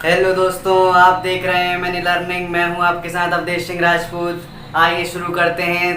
Hello दोस्तों, आप देख रहे हैं मनी लर्निंग। मैं हूं आपके साथ अवधेश सिंह राजपूत। आइए शुरू करते हैं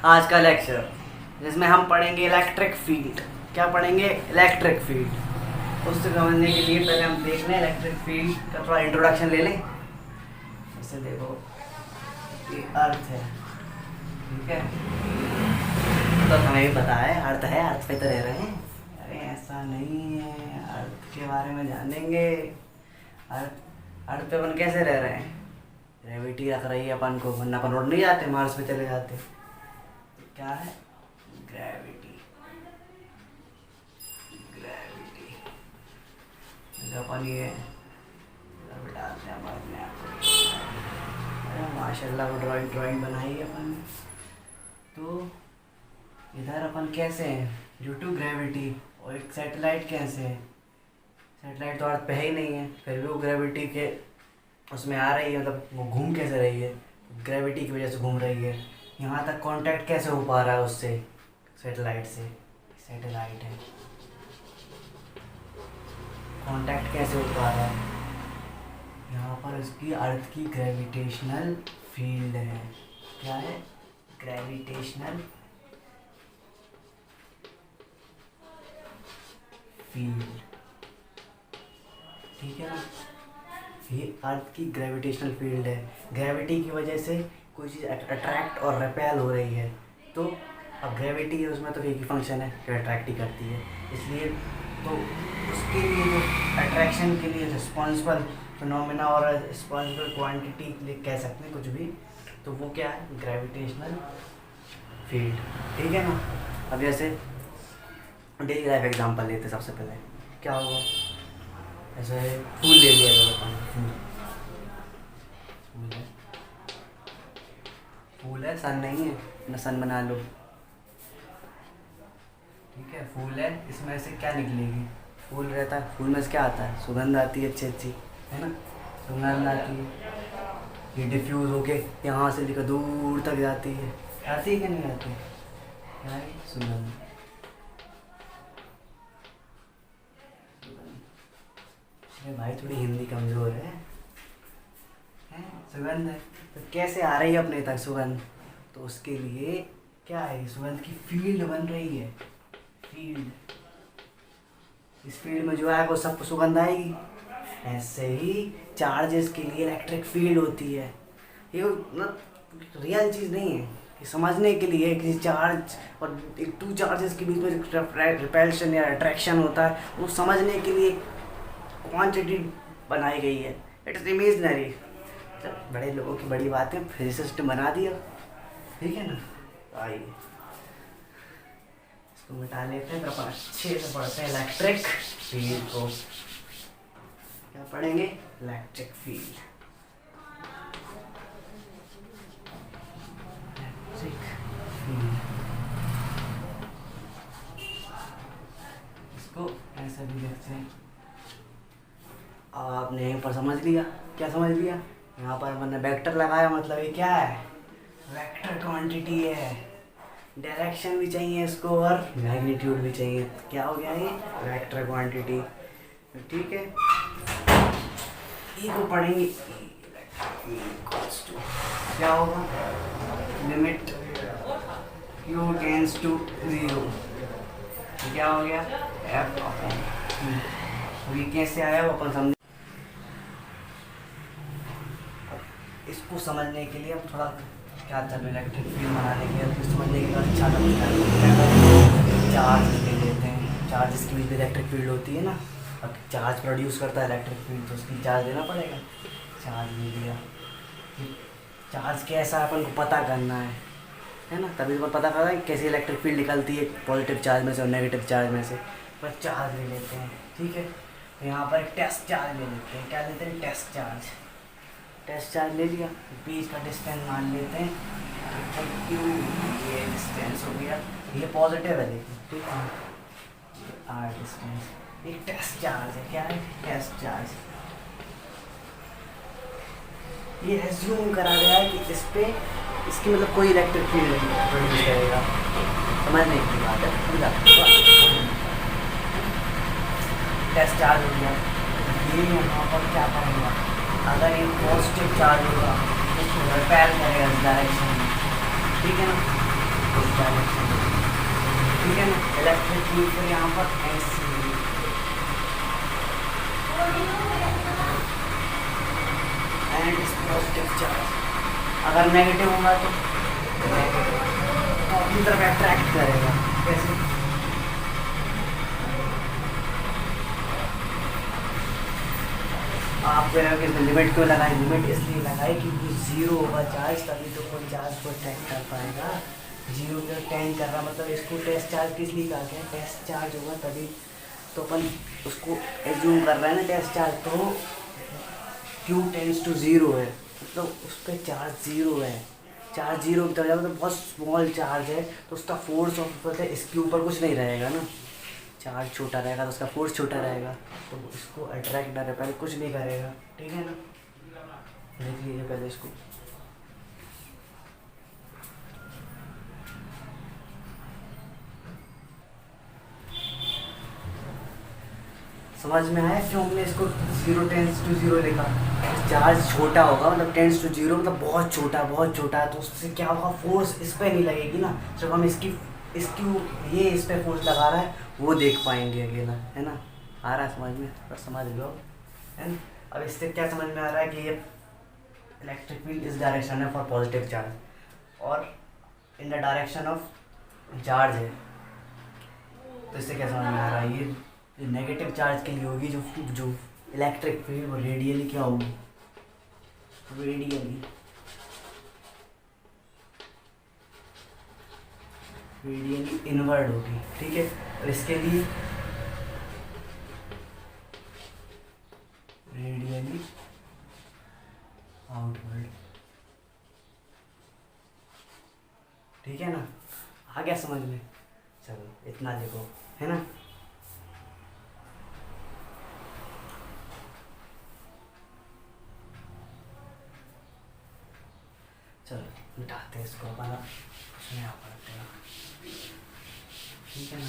आज का लेक्चर, जिसमें हम पढ़ेंगे इलेक्ट्रिक फील्ड। क्या पढ़ेंगे? Electric field. उससे समझने के लिए पहले हम देख लें इलेक्ट्रिक फील्ड का थोड़ा इंट्रोडक्शन ले लें। जैसे देखो, ये अर्थ है, ठीक है? तो हमें भी पता है अर्थ है, अर्थ पे तो रह रहे हैं। अरे ऐसा नहीं है, अर्थ के बारे में जानेंगे। अर्थ पे अपन कैसे रह रहे हैं? ग्रेविटी रख रही है अपन को, वरना अपन उड़ नहीं जाते, मार्स पे चले जाते। तो क्या है? ग्रेविटी। ग्रेविटी जैसे अपन ये डालते हैं अपने आप को। अरे माशाल्लाह, वो ड्राइंग बनाई है अपन ने। तो इधर अपन कैसे हैं? Due to gravity. और एक सैटेलाइट कैसे है? सैटेलाइट तो अर्थ पे है ही नहीं है, फिर भी वो ग्रेविटी के उसमें आ रही है। मतलब वो घूम कैसे रही है? ग्रेविटी की वजह से घूम रही है। यहाँ तक कांटेक्ट कैसे हो पा रहा है उससे, सैटेलाइट से? सैटेलाइट है, कांटेक्ट कैसे हो पा रहा है? यहाँ पर उसकी अर्थ की ग्रेविटेशनल फील्ड है। क्या है? ग्रेविटेशनल फील्ड, ठीक है ना? ये अर्थ की ग्रेविटेशनल फील्ड है। ग्रेविटी की वजह से कोई चीज़ अट्रैक्ट और रिपेल हो रही है। तो अब ग्रेविटी है, उसमें तो एक ही फंक्शन है कि अट्रैक्ट ही करती है। इसलिए तो उसके लिए जो अट्रैक्शन के लिए रिस्पॉन्सिबल फिनोमेना और रिस्पॉन्सिबल क्वांटिटी कह सकते हैं, कुछ भी, तो वो क्या है? ग्रेविटेशनल फील्ड, ठीक है ना? अब जैसे डेली लाइफ एग्जांपल लेते, सबसे पहले क्या होगा? ऐसे फूल ले लिया जाता है। फूल है, फूल है, सन नहीं है ना, सन बना लो, ठीक है? फूल है, इसमें से क्या निकलेगी? फूल रहता है, फूल में से क्या आता है? सुगंध आती है, अच्छी अच्छी, है ना? सुगंध आती है, ये डिफ्यूज़ होके यहाँ से लेकर दूर तक जाती है। आती है कि नहीं आती? क्या है? सुगंध। अरे भाई, थोड़ी हिंदी कमज़ोर है, सुगंध है। तो कैसे आ रही है अपने तक सुगंध? तो उसके लिए क्या है? सुगंध की फील्ड बन रही है। फील्ड, इस फील्ड में जो है वो सब सुगंध आएगी। ऐसे ही चार्जेस के लिए इलेक्ट्रिक फील्ड होती है। ये मतलब रियल चीज़ नहीं है, ये समझने के लिए किसी चार्ज और एक टू चार्जेस के बीच में रिपल्शन या अट्रैक्शन होता है, वो समझने के लिए क्वांटिटी बनाई गई है। It is imaginary. बड़े लोगों की बड़ी बातें फिजिसिस्ट बना दिया, ठीक है ना? आइए इसको मिटा लेते हैं, तो अपन अच्छे से पढ़ते हैं इलेक्ट्रिक फील्ड को। क्या पढ़ेंगे? Electric field. इलेक्ट्रिक फील्ड, इसको ऐसे भी लिखते हैं। अब आपने यहीं पर समझ लिया। क्या समझ लिया? यहाँ पर मैंने वेक्टर लगाया, मतलब ये क्या है? वेक्टर क्वांटिटी है। डायरेक्शन भी चाहिए इसको और मैग्नीट्यूड भी चाहिए। क्या हो गया ये? वेक्टर क्वांटिटी, ठीक है? ई को पढ़ेंगे, क्या होगा? Limit Q tends to 0। क्या हो गया? F upon Q। ये कैसे आया वो अपन समझ। इसको समझने के लिए अब थोड़ा क्या चल रहा है इलेक्ट्रिक फील्ड बनाने के लिए, तो समझने के लिए अच्छा लगता है। चार्ज ले लेते हैं, चार्जेस के बीच में इलेक्ट्रिक फील्ड होती है ना। अब चार्ज प्रोड्यूस करता है इलेक्ट्रिक फील्ड, तो उसकी चार्ज देना पड़ेगा। चार्ज ले लिया, चार्ज कैसा अपन को पता करना है ना? तभी तो पता करना है कैसे इलेक्ट्रिक फील्ड निकलती है पॉजिटिव चार्ज में से और नेगेटिव चार्ज में से। पर चार्ज ले लेते हैं, ठीक है? तो यहाँ पर एक टेस्ट चार्ज ले लेते हैं। क्या लेते हैं? Test charge. टेस्ट चार्ज ले लिया, बीच का डिस्टेंस मान लेते हैं Q। ये डिस्टेंस हो गया, ये पॉजिटिव है, देखिए, ठीक है? R डिस्टेंस, एक टेस्ट चार्ज है। क्या है? Test charge. ये एज्यूम करा गया है कि इस पे इसकी मतलब कोई इलेक्ट्रिक फील्ड नहीं प्रोड्यूस करेगा। समझने की बात है। टेस्ट चार्ज हो गया, ये यहाँ पर क्या करेगा, अगर ये पॉजिटिव चार्ज होगा तो इसको रिपेल करेगा इस डायरेक्शन में, ठीक है ना, इस डायरेक्शन में, ठीक है ना। इलेक्ट्रिक फील्ड फिर यहाँ पर ऐसे एंड इस पॉजिटिव चार्ज अगर नेगेटिव होगा तो अपनी तरफ अट्रैक्ट करेगा। कैसे, आप कहेंगे कि लिमिट क्यों लगाई, लिमिट इसलिए लगाई क्योंकि जीरो होगा चार्ज तभी तो कोई चार्ज को अटैक कर पाएगा। जीरो का 10 कर रहा मतलब इसको टेस्ट चार्ज किस लिए कहा गया, टेस्ट चार्ज होगा तभी तो अपन उसको एज्यूम कर रहे हैं ना टेस्ट चार्ज, तो Q टेंड्स टू जीरो है मतलब उस पर चार्ज जीरो है। चार्ज जीरो की तरह मतलब बहुत स्मॉल चार्ज है तो उसका फोर्स ऑफ इसके ऊपर कुछ नहीं रहेगा ना, चार्ज छोटा रहेगा तो उसका फोर्स छोटा रहेगा तो इसको अट्रैक्ट ना पहले कुछ नहीं करेगा, ठीक है ना। देख लीजिए पहले इसको, समझ में आया क्यों हमने इसको जीरो टेंस टू जीरो लिखा। चार्ज छोटा होगा मतलब टेंस टू जीरो मतलब बहुत छोटा है तो उससे क्या होगा, फोर्स इस पर नहीं लगेगी ना, जब हम इसकी ये इस पर फोर्स लगा रहा है वो देख पाएंगे अकेला, है ना। आ रहा है समझ में, बस समझ लो, है ना। अब इससे क्या समझ में आ रहा है कि ये इलेक्ट्रिक फील्ड इस डायरेक्शन है फॉर पॉजिटिव चार्ज और in the direction of charge है, तो इससे क्या समझ में आ रहा है, ये नेगेटिव चार्ज के लिए होगी जो इलेक्ट्रिक फील्ड वो रेडियली क्या होगी, रेडियली इनवर्ड होगी, ठीक है। और इसके लिए रेडियली आउटवर्ड, ठीक है ना। आ गया समझ में, चलो इतना लिखो, है ना। चलो मिटाते हैं इसको अपन, कुछ नहीं आ पाते हैं, ठीक है ना।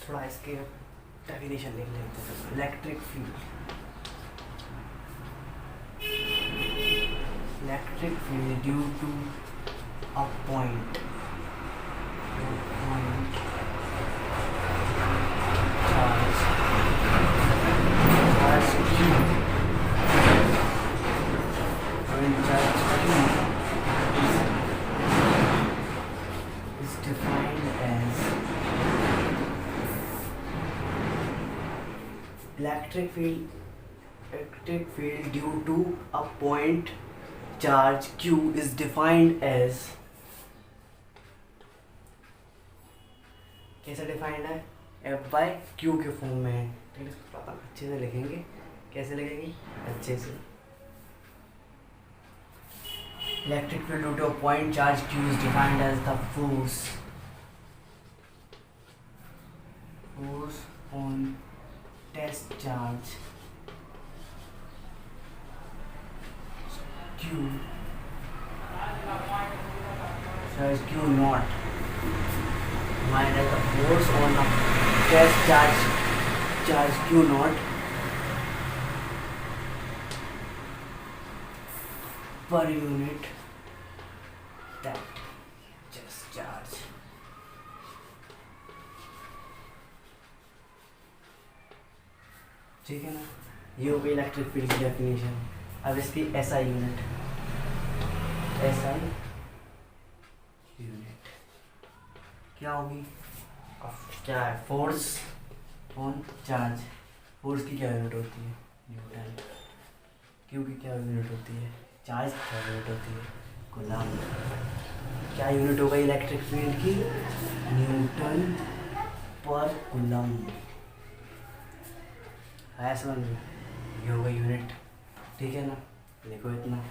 थोड़ा इसके डेफिनेशन लिख लेते हैं। Electric field due to a point electric field due to a point charge Q is defined as, कैसे डिफाइंड है, F by Q के फॉर्म में है, ठीक है। इसको अच्छे से लिखेंगे, कैसे लिखेंगे अच्छे से। Electric field due to a point charge Q is defined as the force on test charge Q Q naught minus the force on the test charge Q naught per unit that test charge। ठीक है ना, ये हो गई electric field की definition. अब इसकी SI unit क्या होगी, क्या है, फोर्स ऑन चार्ज। फोर्स की क्या यूनिट होती है, न्यूटन। क्यू की क्या यूनिट होती है, चार्ज की क्या यूनिट होती है, कूलम। क्या यूनिट हो गई इलेक्ट्रिक फील्ड की, न्यूटन पर कूलम। आया समझ में, ये होगा यूनिट, ठीक है ना। लिखो इतना,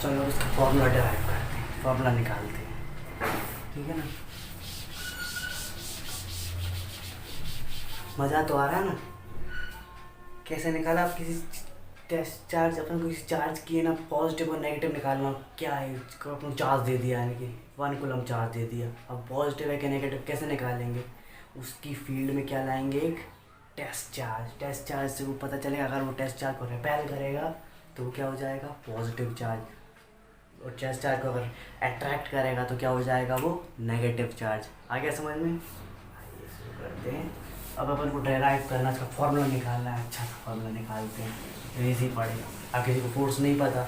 चलो उसका फॉर्मूला डिराइव करते हैं, फॉर्मूला निकालते हैं, ठीक है ना। मज़ा तो आ रहा है ना। कैसे निकाला आप किसी टेस्ट चार्ज, अपन को किसी चार्ज किए ना, पॉजिटिव और नेगेटिव निकालना क्या है, अपन चार्ज दे दिया यानी कि 1 कूलम चार्ज दे दिया। अब पॉजिटिव है कि नेगेटिव कैसे निकालेंगे, उसकी फील्ड में क्या लाएंगे, एक टेस्ट चार्ज। टेस्ट चार्ज से वो पता चलेगा, अगर वो टेस्ट चार्ज को रिपेल करेगा तो वो क्या हो जाएगा, पॉजिटिव चार्ज। और टेस्ट चार्ज को अगर अट्रैक्ट करेगा तो क्या हो जाएगा, वो नेगेटिव चार्ज। आ गया समझ में। आइए शुरू करते हैं। अब अपन को डेराइव करना, इसका फॉर्मूला निकालना है। अच्छा सा फॉर्मूला निकालते हैं, तो ईजी पड़ेगा। अब किसी को फोर्स नहीं पता,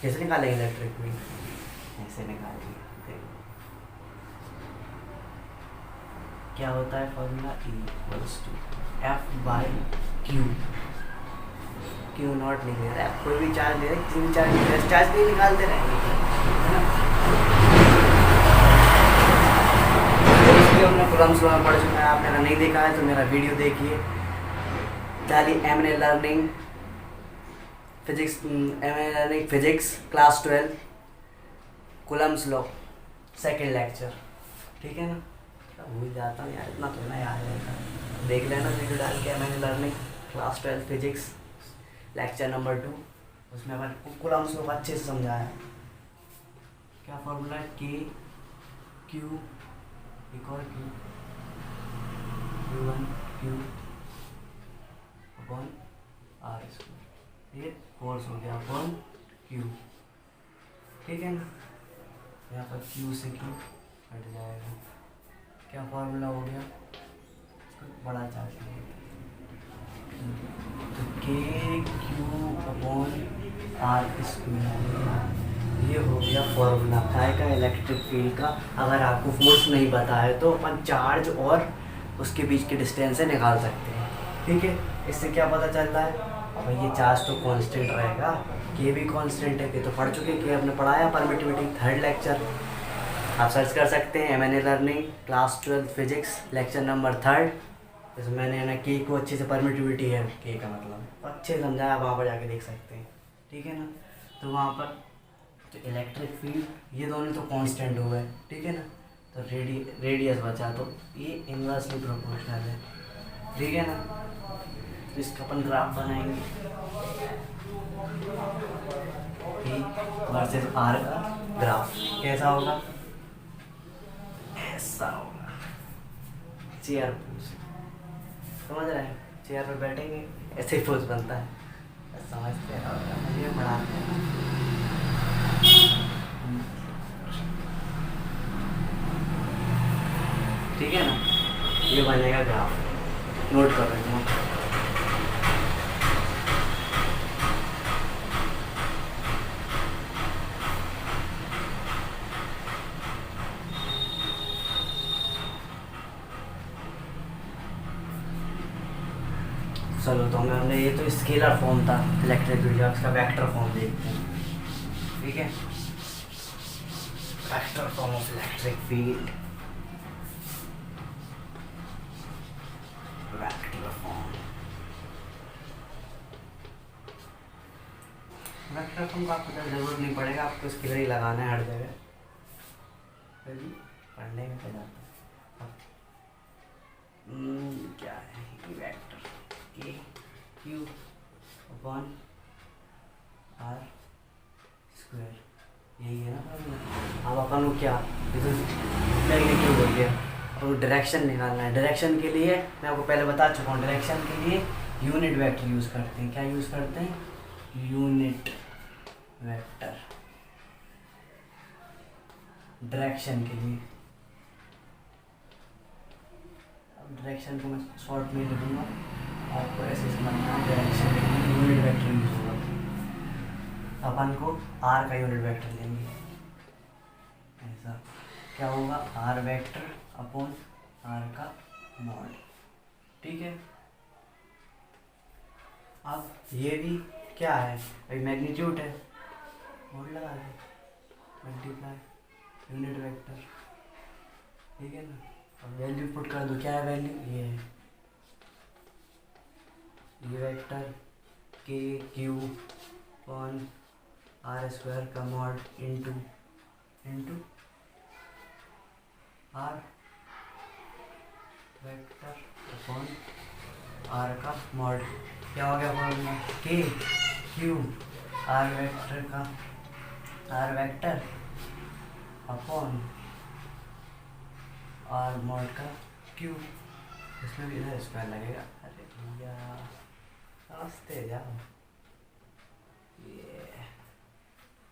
कैसे निकालेंगे इलेक्ट्रिक फील्ड, ऐसे निकालेंगे। क्या होता है फॉर्मूला, E=F/Q। क्यू नॉट नहीं ले रहा है, कोई भी चार्ज ले रहे, किसी भी चार्ज चार्ज नहीं निकालते रहेंगे, है ना। हमने कूलम्स लॉ में पढ़ चुका है, आपने अगर नहीं देखा है तो मेरा वीडियो देखिए, डाली M&A learning physics class 12 Coulomb's law second lecture, ठीक है ना। भूल जाता हूँ यार, इतना तो ना याद है, देख लेना वीडियो डाल के। M&A learning class 12 physics lecture number 2, उसमें अपन कूलम्स लॉ अच्छे से समझाया। क्या फॉर्मूला, K Q एक और Q Q1 Q upon R², ये फोर्स हो गया अपॉन Q, ठीक है ना। यहाँ पर Q से Q हट जाएगा। क्या फॉर्मूला हो गया, बड़ा चार्ज तो KQ/R², ये हो गया फॉर्मूला का इलेक्ट्रिक फील्ड का। अगर आपको फोर्स नहीं पता है तो अपन चार्ज और उसके बीच के डिस्टेंस से निकाल सकते हैं, ठीक है। इससे क्या पता चल रहा है, अब ये चार्ज तो कांस्टेंट रहेगा, के भी कांस्टेंट है, कि तो पढ़ चुके कि आपने पढ़ाया परमिटिविटी, थर्ड लेक्चर। आप सर्च कर सकते हैं M&A learning class 12 physics lecture number 3। इसमें मैंने ना के को अच्छे से परमिटिविटी है, के का मतलब अच्छे समझाया, वहाँ पर जाके देख सकते हैं, ठीक है ना। तो वहाँ पर तो इलेक्ट्रिक फील्ड ये दोनों तो कांस्टेंट हो गए, ठीक है ना। तो रेडियस बचा, तो ये इनवर्सली प्रोपोर्शनल है, ठीक है ना। तो इसका अपन ग्राफ बनाएंगे, P वर्सेस R का ग्राफ कैसा होगा, ऐसा होगा। चेयर पोज, समझ रहे हैं, चेयर पर बैठेंगे ऐसे ही पोज बनता है, समझते हैं और ये बढ़ाते हैं, ठीक है ना। ये बनेगा ग्राफ, नोट कर रहे हैं। चलो तो हमने ये तो स्केलर फॉर्म था इलेक्ट्रिक फील्ड, इसका वेक्टर फॉर्म देखते हैं, ठीक है। Vector form of electric field, vector form का आपको जरूरत नहीं पड़ेगा, आपको स्केलर ही लगाना है हर जगह, फिर भी पढ़ने में क्या जाता है। क्या है वेक्टर, के क्यू अपॉन R², यही है ना। अब अपन को क्या, मैग्नीट्यूड हो गया, और डायरेक्शन निकालना है। डायरेक्शन के लिए मैं आपको पहले बता चुका हूँ, डायरेक्शन के लिए यूनिट वेक्टर यूज़ करते हैं। क्या यूज़ करते हैं, यूनिट वेक्टर डायरेक्शन के लिए। अब डायरेक्शन को मैं शॉर्ट में लिखूँगा, आपको ऐसे समझना है। डायरेक्शन के लिए यूनिट वेक्टर यूज होगा, अपन को R का यूनिट वेक्टर लेंगे, ऐसा क्या होगा, R वेक्टर अपॉन R का मॉड, ठीक है। अब ये भी क्या है, अभी मैग्नीट्यूड है, मॉड लगा दे, मल्टीप्लाई यूनिट वेक्टर, ठीक है ना। अब वैल्यू पुट कर दो, क्या है वैल्यू, ये है, ये वेक्टर के क्यू अपॉन R² का mod into R vector upon R का मॉड क्या हो गया formula, K Q R vector का R vector upon R mod का क्यू, इसमें भी इधर स्क्वायर लगेगा। अरे भैया आस्ते जाओ, ये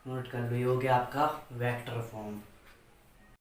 नोट कर लो, ये हो गया आपका वेक्टर फॉर्म।